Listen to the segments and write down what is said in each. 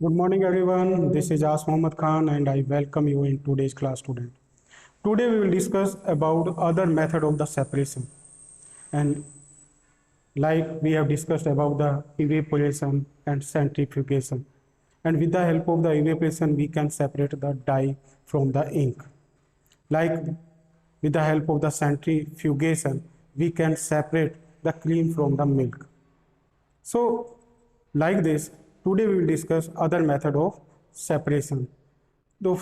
Good morning, everyone. This is As Mohammad Khan, and I welcome you in today's class, student. Today, we will discuss about other method of the separation, and like we have discussed about the evaporation and centrifugation, and with the help of the evaporation, we can separate the dye from the ink. Like with the help of the centrifugation, we can separate the cream from the milk. So, like this, today we will discuss other method of separation.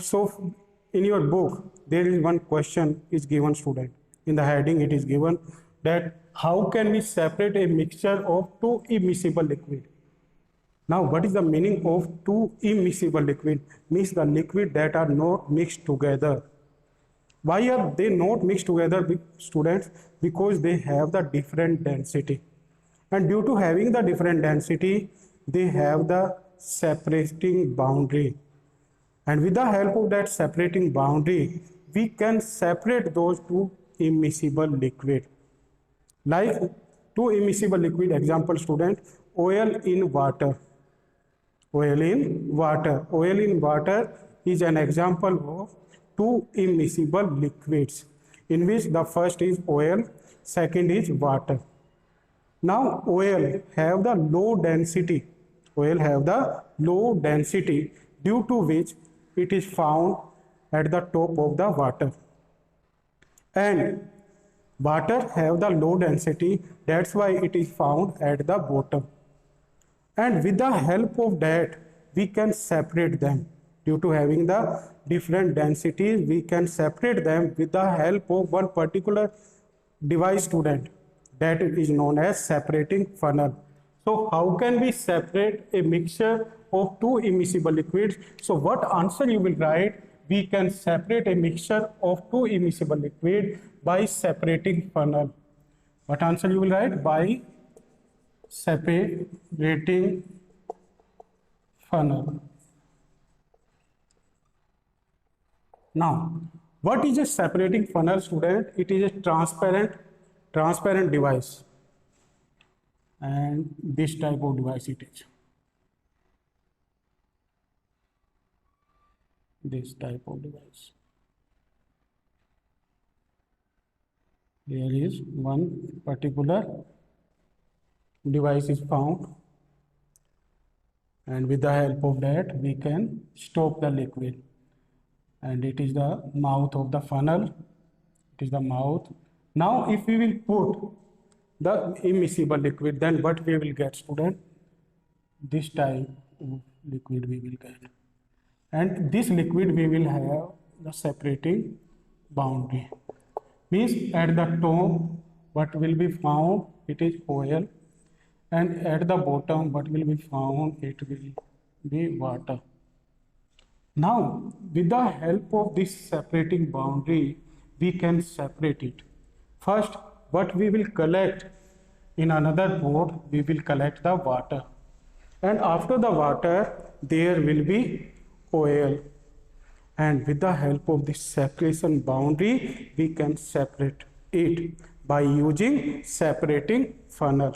So, in your book, there is one question is given student. In the heading, it is given that how can we separate a mixture of two immiscible liquid? Now, what is the meaning of two immiscible liquid? Means the liquid that are not mixed together. Why are they not mixed together with students? Because they have the different density. And due to having the different density, they have the separating boundary. And with the help of that separating boundary, we can separate those two immiscible liquid. Like two immiscible liquid, example student, oil in water. Oil in water. Oil in water is an example of two immiscible liquids, in which the first is oil, second is water. Now oil have the low density. Oil have the low density due to which it is found at the top of the water. And water have the low density, that's why it is found at the bottom. And with the help of that, we can separate them. Due to having the different densities, we can separate them with the help of one particular device student that is known as separating funnel. So how can we separate a mixture of two immiscible liquids? So what answer you will write? We can separate a mixture of two immiscible liquid by separating funnel. What answer you will write? By separating funnel. Now, what is a separating funnel, student? It is a transparent device, and this type of device it is. This type of device. There is one particular device is found, and with the help of that we can stop the liquid, and it is the mouth of the funnel. It is the mouth. Now if we will put the immiscible liquid, then what we will get, student? This type of liquid we will get, and this liquid we will have the separating boundary. Means at the top what will be found? It is oil, and at the bottom what will be found? It will be water. Now with the help of this separating boundary, we can separate it. First, what we will collect in another board, we will collect the water, and after the water there will be oil, and with the help of this separation boundary we can separate it by using separating funnel.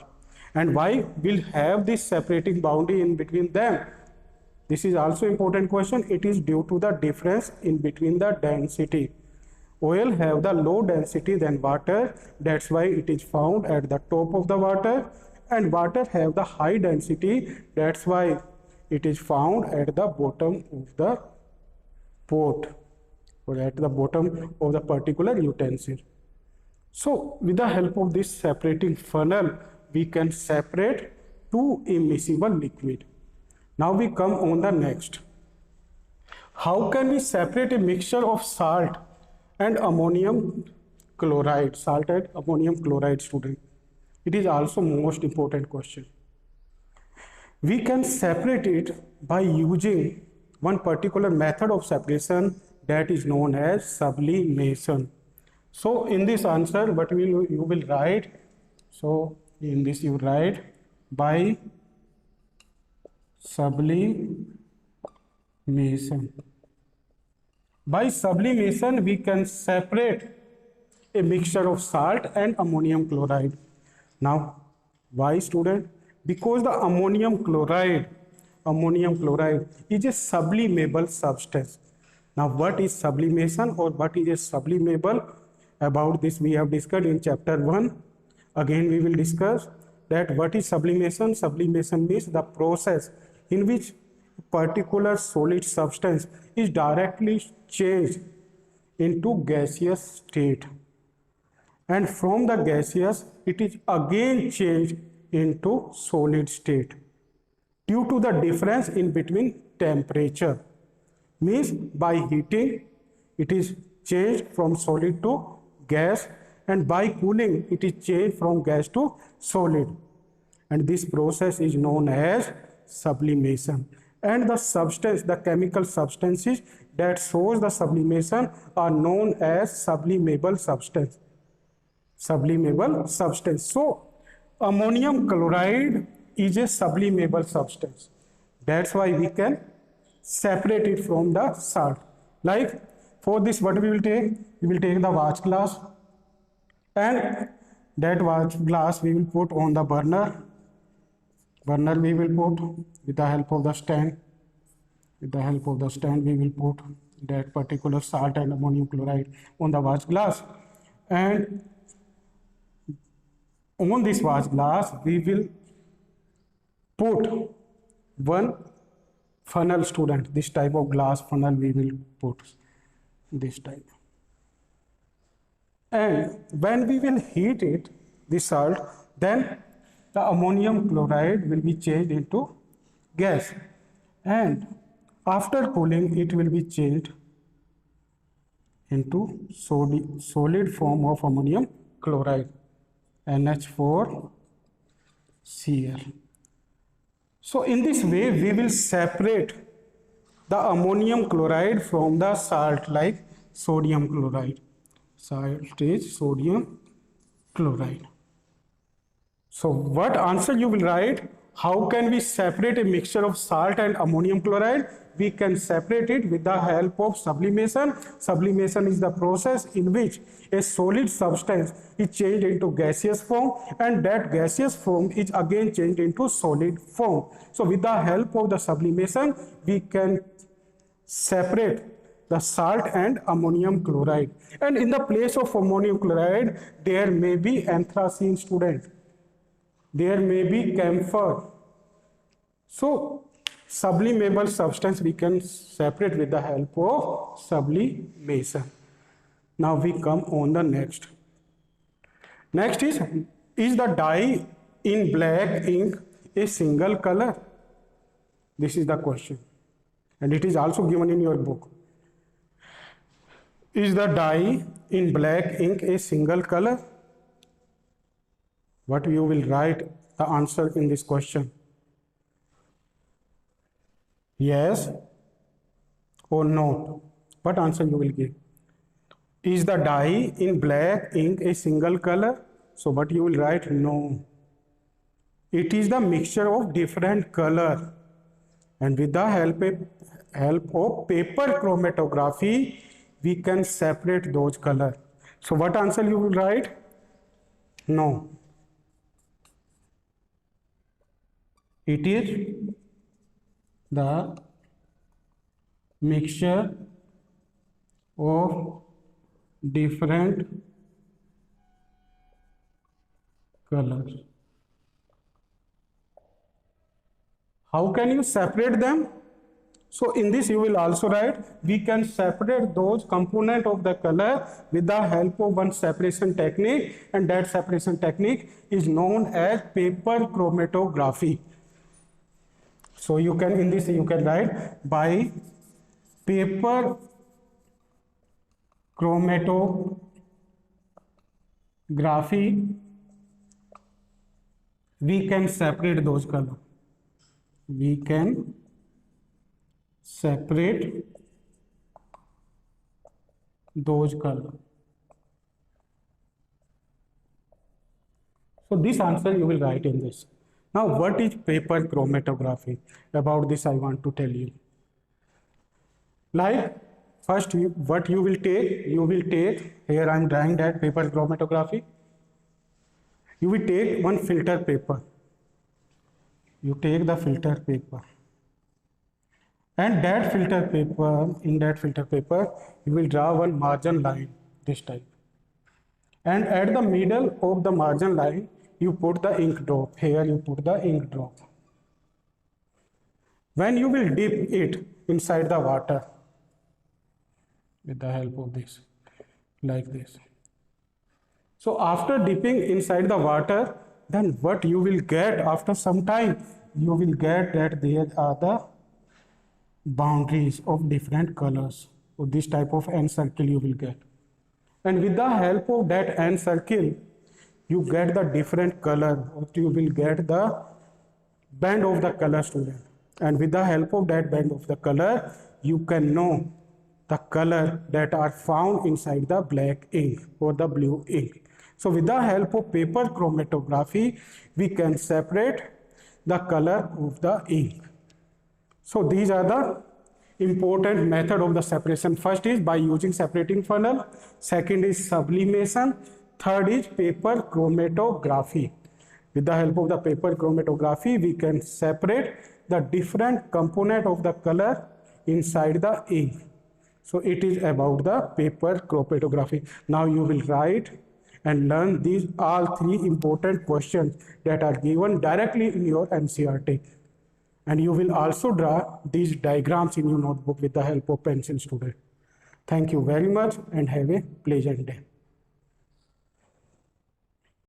And why we'll have this separating boundary in between them? This is also important question. It is due to the difference in between the density. Oil have the low density than water, that's why it is found at the top of the water, and water have the high density, that's why it is found at the bottom of the pot, or at the bottom of the particular utensil. So with the help of this separating funnel, we can separate two immiscible liquid. Now we come on the next. How can we separate a mixture of salt and ammonium chloride? Salt and ammonium chloride, student. It is also most important question. We can separate it by using one particular method of separation that is known as sublimation. So in this answer, what you will write? So in this you write by sublimation. By sublimation, we can separate a mixture of salt and ammonium chloride. Now, why, student? Because the ammonium chloride ammonium chloride is a sublimable substance. Now, what is sublimation or what is a sublimable? About this we have discussed in chapter 1. Again, we will discuss that what is sublimation. Sublimation means the process in which a particular solid substance is directly changed into gaseous state, and from the gaseous it is again changed into solid state due to the difference in between temperature. Means by heating it is changed from solid to gas, and by cooling it is changed from gas to solid, and this process is known as sublimation. And the substance, the chemical substances that shows the sublimation are known as sublimable substance. Sublimable substance. So ammonium chloride is a sublimable substance. That's why we can separate it from the salt. Like for this, what we will take? We will take the watch glass, and that watch glass we will put on the burner. Burner we will put with the help of the stand. With the help of the stand, we will put that particular salt and ammonium chloride on the watch glass, and on this watch glass we will put one funnel, student. This type of glass funnel we will put this type, and when we will heat it, the salt, then the ammonium chloride will be changed into gas, and after cooling it will be changed into solid form of ammonium chloride, NH4Cl. So in this way we will separate the ammonium chloride from the salt, like sodium chloride. Salt is sodium chloride. So what answer you will write? How can we separate a mixture of salt and ammonium chloride? We can separate it with the help of sublimation. Sublimation is the process in which a solid substance is changed into gaseous form, and that gaseous form is again changed into solid form. So with the help of the sublimation, we can separate the salt and ammonium chloride. And in the place of ammonium chloride, there may be anthracene, student. There may be camphor. So sublimable substance we can separate with the help of sublimation. Now we come on the next. Next is the dye in black ink a single color? This is the question, and it is also given in your book. Is the dye in black ink a single color? What you will write the answer in this question? Yes or no? What answer you will give? Is the dye in black ink a single color? So what you will write? No. It is the mixture of different color, and with the help of paper chromatography we can separate those color. So what answer you will write? No. It is the mixture of different colors. How can you separate them? So in this you will also write, we can separate those components of the color with the help of one separation technique, and that separation technique is known as paper chromatography. So you can, in this you can write, by paper chromatography we can separate those colors. We can separate those colors. So this answer you will write in this. Now what is paper chromatography? About this I want to tell you. Like first what you will take, here I am drawing that paper chromatography. You will take one filter paper. You take the filter paper. And that filter paper, in that filter paper, you will draw one margin line, this type. And at the middle of the margin line, you put the ink drop. Here you put the ink drop. When you will dip it inside the water with the help of this, like this. So after dipping inside the water, then what you will get after some time, you will get that there are the boundaries of different colors. So this type of N circle you will get. And with the help of that N circle, you get the different color, or you will get the band of the color, student. And with the help of that band of the color, you can know the color that are found inside the black ink or the blue ink. So with the help of paper chromatography, we can separate the color of the ink. So these are the important method of the separation. First is by using separating funnel. Second is sublimation. Third is paper chromatography. With the help of the paper chromatography, we can separate the different component of the color inside the ink. So it is about the paper chromatography. Now you will write and learn these all three important questions that are given directly in your NCERT. And you will also draw these diagrams in your notebook with the help of pencil, student. Thank you very much and have a pleasant day.